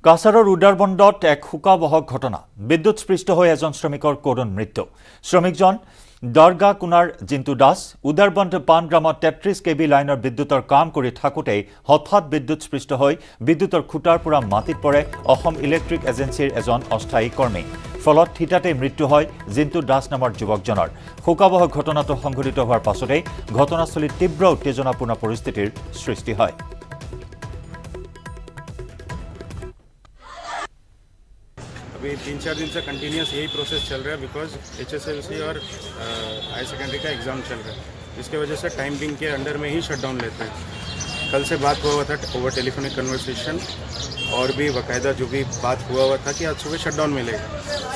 কাছাৰৰ উদাৰবন্দত এক শোকাবহক ঘটনা বিদ্যুৎস্পৃষ্ট হৈ এজন শ্ৰমিকৰ কৰোণ মৃত্যু শ্ৰমিকজন দৰগা কুনাৰ জিন্তু দাস উদাৰবন্দ পান গ্ৰামত 33 কেবি লাইনৰ বিদ্যুতৰ কাম কৰি থাকোঁতে হঠাৎ বিদ্যুৎস্পৃষ্ট হৈ বিদ্যুতৰ খুঁটাৰ পৰা মাটিত পৰে অসম ইলেক্ট্ৰিক এজেন্সিৰ এজন অস্থায়ী কৰ্মী ফলত থিতাতে মৃত্যু হয় জিন্তু দাস নামৰ যুৱকজনৰ শোকাবহক ঘটনাটো সংঘটিত হোৱাৰ পাছতে ঘটনাস্থলীত তীব্ৰ উত্তেজনাপূৰ্ণ পৰিস্থিতিৰ সৃষ্টি হয় अभी 3-4 दिन से कंटिन्यूस यही प्रोसेस चल रहा है बिकॉज HSLC और हायर सेकेंडरी का एग्ज़ाम चल रहा है इसके वजह से टाइम बिंग के अंडर में ही शटडाउन लेते हैं कल से बात हुआ था ओवर टेलीफोनिक कन्वर्सेशन और भी बाकायदा जो भी बात हुआ था कि आज सुबह शटडाउन मिलेगा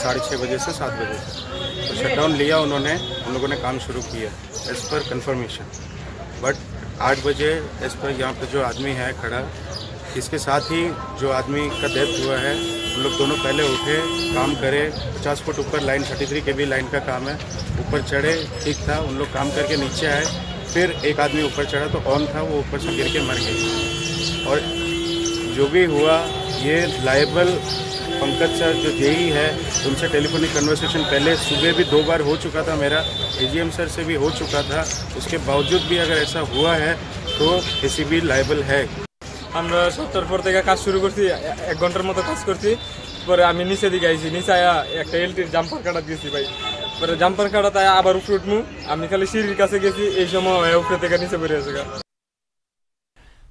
6:30 बजे से 7 बजे तो शटडाउन लिया उन्होंने उन लोगों ने काम शुरू किया एज़ पर कन्फर्मेशन बट 8 बजे एज़ पर यहाँ पर जो आदमी है खड़ा इसके साथ ही जो आदमी का डेथ हुआ है उन लोग दोनों पहले उठे काम करे 50 फुट ऊपर लाइन 33 केवी लाइन का काम है ऊपर चढ़े ठीक था उन लोग काम करके नीचे आए फिर एक आदमी ऊपर चढ़ा तो ऑन था वो ऊपर से गिर के मर गई और जो भी हुआ ये लायबल पंकज सर जो जेई है उनसे टेलीफोनिक कन्वर्सेशन पहले सुबह भी 2 बार हो चुका था मेरा AGM सर से भी हो चुका था उसके बावजूद भी अगर ऐसा हुआ है तो ACB लायबल है আমরা ৭টার পর থেকে কাজ শুরু করছি 1 ঘন্টার মতো কাজ করছি পরে আমি নিচে দিকে আইছি নিচে আয়া একটা এলটির জাম্পার কাটা দিয়েছি ভাই পরে জাম্পার কাটাতে আবার উপরে উঠমু আমি খালি সিঁড়ির কাছে গেছি এই সময় উপরে থেকে নিচে পড়ে আছে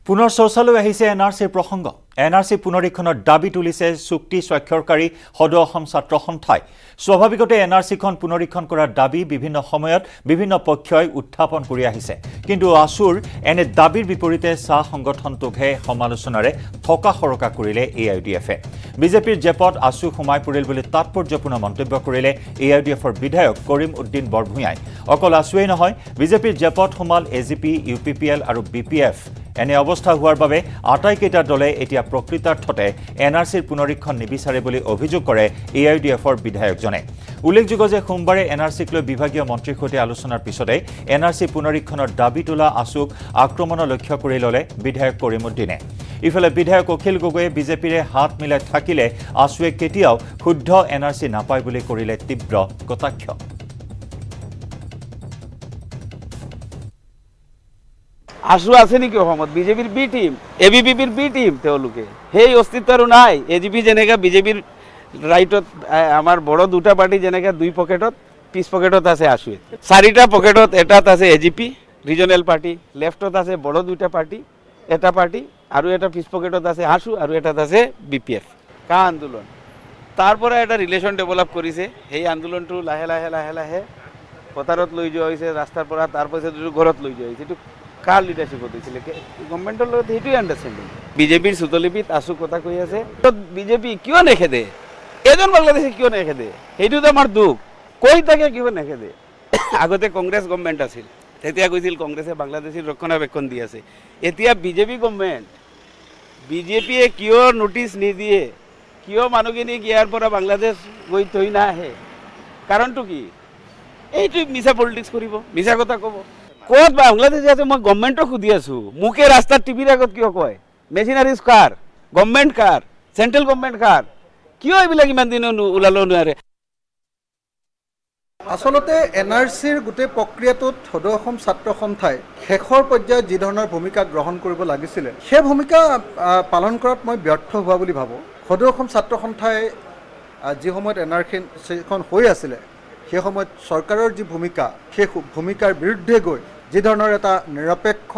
পুনৰ চৰ্চালৈ আহিছে এনআৰচিৰ প্ৰসংগ এনআৰচি পুনৰীক্ষণৰ দাবী তুলিছে চুক্তি স্বাক্ষৰকাৰী সদৌ অসম ছাত্ৰ সন্থাই স্বাভাৱিকতে এনআৰচিখন পুনৰীক্ষণ কৰাৰ দাবী বিভিন্ন সময়ত বিভিন্ন পক্ষই উত্থাপন কৰি আহিছে কিন্তু আসুৰ এনে দাবীৰ বিপৰীতে চাহ সংগঠনটোকহে সমালোচনাৰে থকা সৰকা কৰিলে AIUDFে বিজেপিৰ জেপত আসু সোমাই পৰিল বুলি তাৎপৰ্যপূৰ্ণ মন্তব্য কৰিলে AIUDFৰ বিধায়ক কৰিম উদ্দিন বৰভূঞাই অকল আসুৱেই নহয় বিজেপিৰ জেপত সোমাল AGP UPPL আৰু BPF এনে অৱস্থা হোৱাৰ বাবে আটাইকেইটা দলে এতিয়া প্ৰকৃতাৰ্থতে এনআৰচিৰ পুনৰীক্ষণ নিবিচাৰে বুলি অভিযোগ কৰে AIUDFৰ বিধায়কজনে উল্লেখযোগ্য যে সোমবাৰে এনআৰচিক লৈ বিভাগীয় মন্ত্ৰীৰ সৈতে আলোচনাৰ পিছতে এনআৰচি পুনৰীক্ষণৰ দাবী তোলা আসুক আক্ৰমণৰ লক্ষ্য কৰি ল'লে বিধায়ক কৰিম উদ্দিনে ইফালে বিধায়ক অখিল গগৈয়ে বিজেপিৰে হাত মিলাই থাকিলে আসুৱে কেতিয়াও শুদ্ধ এনআৰচি নাপায় বুলি কৰিলে তীব্ৰ কটাক্ষ আসু আছে নেকি অসমত বিজেপিৰ বি টিম ABVPৰ বি টিম তেওঁলোকে সেই অস্তিত্ব আৰু নাই AGP যেনেকা বিজেপিৰ ৰাইটত আমাৰ বড় দুটা পাৰ্টি যেনেকা 2 পকেটত পিছ পকেটত আছে আসু 4টা পকেটত এটাত আছে AGP ৰিজনাল পাৰ্টি লেফটত আছে বড় দুটা পাৰ্টি এটা পাৰ্টি আৰু এটা পিছ পকেটত আছে আসু আৰু এটাত আছে BPF কা আন্দোলন তাৰপৰা এটা ৰিলেশ্যন ডেভেলপ কৰিছে সেই আন্দোলনটো লাহে লাহে লাহে লাহে পথাৰত লৈ যোৱা হৈছে ৰাস্তাৰ পৰা তাৰপিছত ঘৰত লৈ যোৱা হৈছে কাৰ লিডাৰশ্বিপত দিছিল গভৰ্ণমেণ্টৰ লগত সেইটোৱে আণ্ডাৰষ্টেণ্ডিং বিজেপিৰ সুতলিপিত আসু কথা কৈ আছে বিজেপি কিয় নেখেদে এজন বাংলাদেশী কিয় নেখেদে সেইটোতো আমাৰ দুখ কৈ থাকে কিয় নেখেদে আগতে কংগ্ৰেছ গভৰ্ণমেণ্ট আছিল তেতিয়া কৈছিল কংগ্ৰেছে বাংলাদেশীৰ ৰক্ষণাবেক্ষণ দি আছে এতিয়া বিজেপি গভৰ্ণমেণ্ট বিজেপিয়ে কিয় নোটিছ নিদিয়ে কিয় মানুহখিনিক ইয়াৰ পৰা বাংলাদেশ গৈ থৈ নাহে কাৰণটো কি এইটো মিছা পলিটিক্স কৰিব মিছা কথা ক'ব ক'ত বাংলাদেশ আছে মই গভৰ্ণমেণ্টক সুধি আছো মুকে ৰাস্তাত টিভিৰ আগত কিয় কয় মেচিনাৰিজ কাৰ গভৰ্ণমেণ্ট কাৰ চেণ্ট্ৰেল গভৰ্ণমেণ্ট কাৰ কিয় এইবিলাক ইমান দিন ওলাব নোৱাৰে আসলতে এনআৰচিৰ গোটেই প্ৰক্ৰিয়াটোত সদৌ অসম ছাত্ৰ সন্থাই শেষৰ পৰ্যায়ত যি ধৰণৰ ভূমিকা গ্ৰহণ কৰিব লাগিছিলে সেই ভূমিকা পালন কৰাত মই ব্যৰ্থ হোৱা বুলি ভাবোঁ সদৌ অসম ছাত্ৰ সন্থাই যি সময়ত এনআৰচিখন হৈ আছিলে সেই সময়ত চৰকাৰৰ যি ভূমিকা সেই ভূমিকাৰ বিৰুদ্ধে গৈ যি ধৰণৰ এটা নিৰপেক্ষ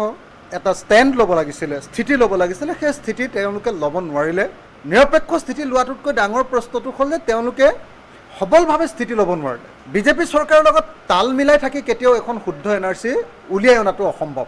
এটা ষ্টেণ্ড ল'ব লাগিছিলে স্থিতি ল'ব লাগিছিলে সেই স্থিতি তেওঁলোকে ল'ব নোৱাৰিলে নিৰপেক্ষ স্থিতি লোৱাটোতকৈ ডাঙৰ প্ৰশ্নটো হ'ল যে তেওঁলোকে সবলভাৱে স্থিতি ল'ব নোৱাৰিলে বিজেপি চৰকাৰৰ লগত তাল মিলাই থাকি কেতিয়াও এখন শুদ্ধ এনআৰচি উলিয়াই অনাটো অসম্ভৱ